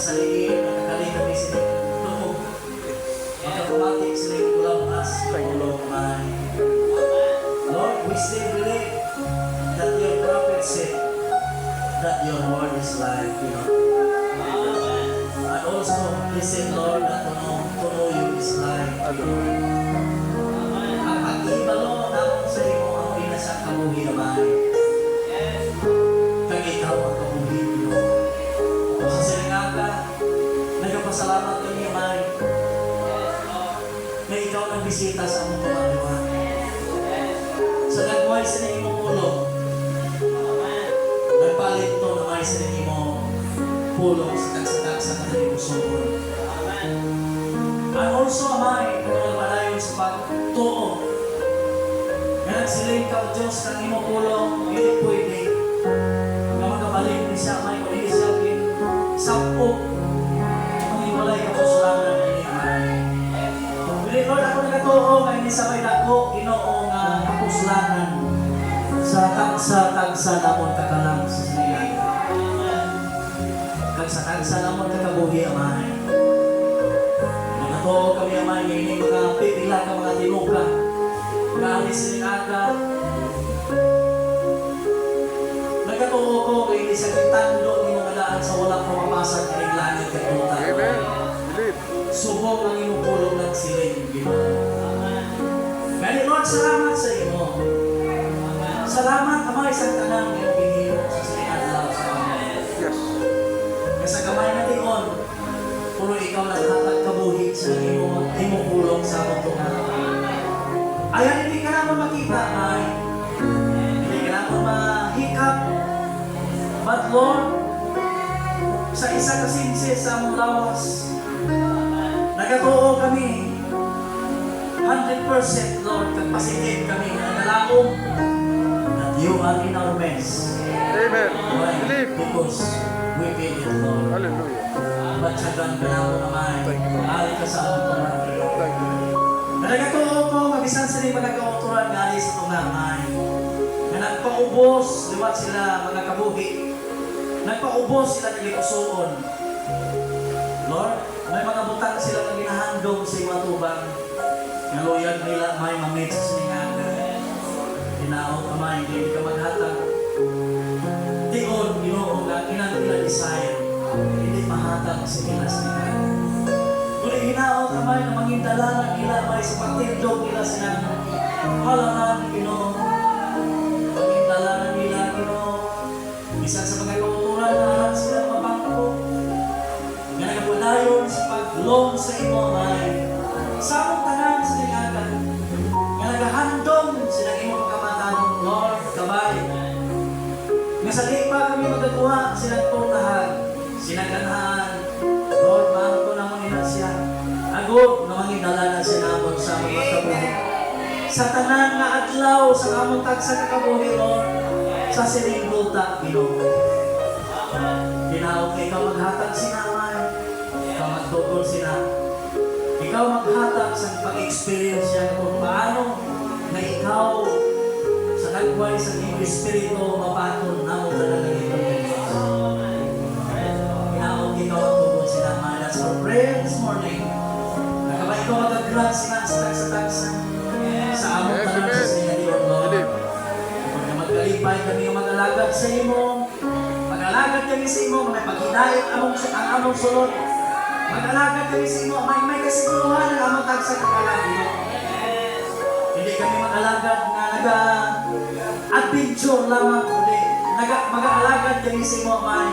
kasaliin, nakakali kami sila. Noong magkakumatik sila yung ulang as ulong may. Lord, we still believe that your prophet said that your word is life, you know. And also, listen, Lord, that to know you is life. Ang pag-ibalo naman sa iyo ang pinasa kabuhi naman. Kag ikaw ang kabuhi, you know. Sa silingaga, nagpasalamat kami naman na ikaw ang bisita sa among pamagawa. Sa nagway sa imong ulo, nagpalit to na may sa imong pulong sa tagsa-tagsa na rin usuon. And also, amay, kung malayon sa pagtuo, na nagsiling ka, Diyos, ng imong pulong, hindi pwede na magkabalik ni siya, amay, kung hindi siya sapok, kung iwalay ka po sa langan ni amay. Bili, Lord, ako nagatuo, nga hindi sabay na ako, ginoo nga kapuslanan sa tagsa-tagsa namon kakalang sa sinilang. Tagsa-tagsa namon kakabuhi, amay. Nagatuo kami, amay, ngayon mga pipila ka mga tinuka, mga alisinaga. Nagatuo ko, ngayon hindi sa kitando ni mga daan sa walang pumapasag ng langit at lupa. Subong ang inupulong ng siling Ginoo. Kaya Lord, salamat sa iyo. Salamat, Amay, sa tanang yung pinilo sa sinadlaw sa amin. Kasi kamay na tion, puro ikaw naghatag kabuhi sa imong pulong sa among tunga. Ayan, hindi ka naman makita, Amay. Hindi ka naman mahikap. But Lord, sa isa kasinsi sa among lawas, nagatuo kami 100% Lord, kapasitin kami na nalaong that you are in our mess. Amen. Why? Believe. Because we feel it, Lord. Hallelujah. Matyagan ka na ako naman. Ali ka sa among pamangkin. Thank you. Nagatuo ko, mabisan sila yung mga kauturan nga ali sa tungamay. Na nagpaubos, liwat sila mga kabuhi. Nagpaubos sila ng ikusuon. Lord, may mga butang sila na ginahandong sa mga tubang. Naluyag nila may mamit sa siningaga. Tinaot amay, hindi ka maghatag. Tion, Ginoo nga, kinang nila desire. Hindi mahatag sa nila siningaga. Kung hinaot amay na mangindalanan nila may sa pagtindog nila silang halangan, Ginoo. Mangindalanan nila, Ginoo. Isa sa mga kauturan na alam sila mabangko. Nga nagapulayon sa paglong sa imo amay. Sa among tanan sa lingagan, nga nagahandong silang imong pagkamatanong, Lord, kabay. Nga sa di pa kami magagawa silang portahan, sinaganahan, Lord, mahal ko naman nila siya. Agod na mangindala na sinamon sa among kabuhi. Sa tanan nga adlaw sa among tagsa kabuhi, Lord, sa siling bulta, Ginoo. Tinaog ikaw maghatag sinamay, ikaw magtugol sina. Ikaw maghatag sa pag-experience yan kung paano na ikaw sa nagway sa iyong espiritu mapaton na mo talaga ito. Inaog ikaw ang tugod sila. That's our prayer this morning. Nakaba ikaw mag-grant sila sa tagsa-tagsa sa among tanan sa siya Lord Lord. Kung na magkalipay kami yung mag-alagad sa imo, mag-alagad kami sa imo, may pag-hinayat ang among sulod. Mag-alagad kami sa imo, may kasiguruhan ang among tagsa kakalagi. Hindi kami mag-alagad nga nag-adventure lamang, kundi mag-alagad kami sa imo, may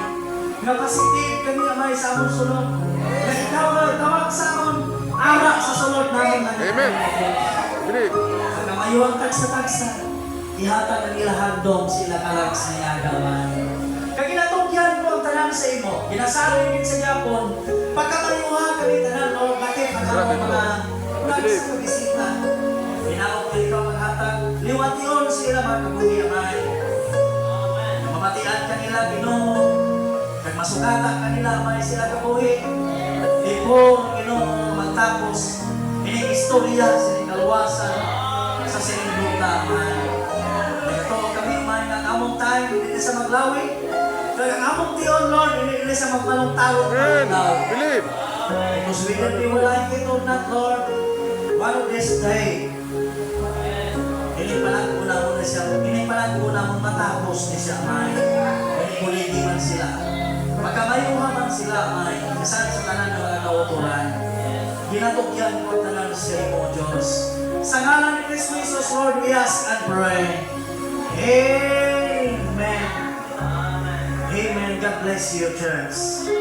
nga positive kami amay sa among sulod. Na ikaw na tawag sa among ara sa sulod namin. Amen. Believe. Ang kamayuang tagsa-tagsa, ihatag ang ilahandong sila kalag sa yagaman. Kaginatungyan ko ang tanan sa imo, ginasari din sa Japon, pagkamayuha kami tanan o bakit ang mga nagsabisita. Pinaok na ikaw maghatag, liwation sila mga kabuhi amay. Mamatian kanila, Ginoo. Nagmasugata kanila amay sila kabuhi. Before, Ginoo, magtapos, ining istorya, sining kaluwasan, sa sining buta amay. Ito kami amay ng among time, hindi sa maglawi. Kaya ang among tiyon, Lord, hindi sa magmalong tawag Amen. daw. Believe. Because we will be relying it on that, Lord. One of this day, inipalag ko na mong matapos ni siya, may. Pinipuliti man sila. Pagkamayuha man sila, may. Isa sa tanan ng mga kauturan. Ginatugyan mo ang tanan sa imo, Diyos. Sa ngalan ni Kristo Jesus, Lord, we ask and pray. Amen. Amen. God bless you, church.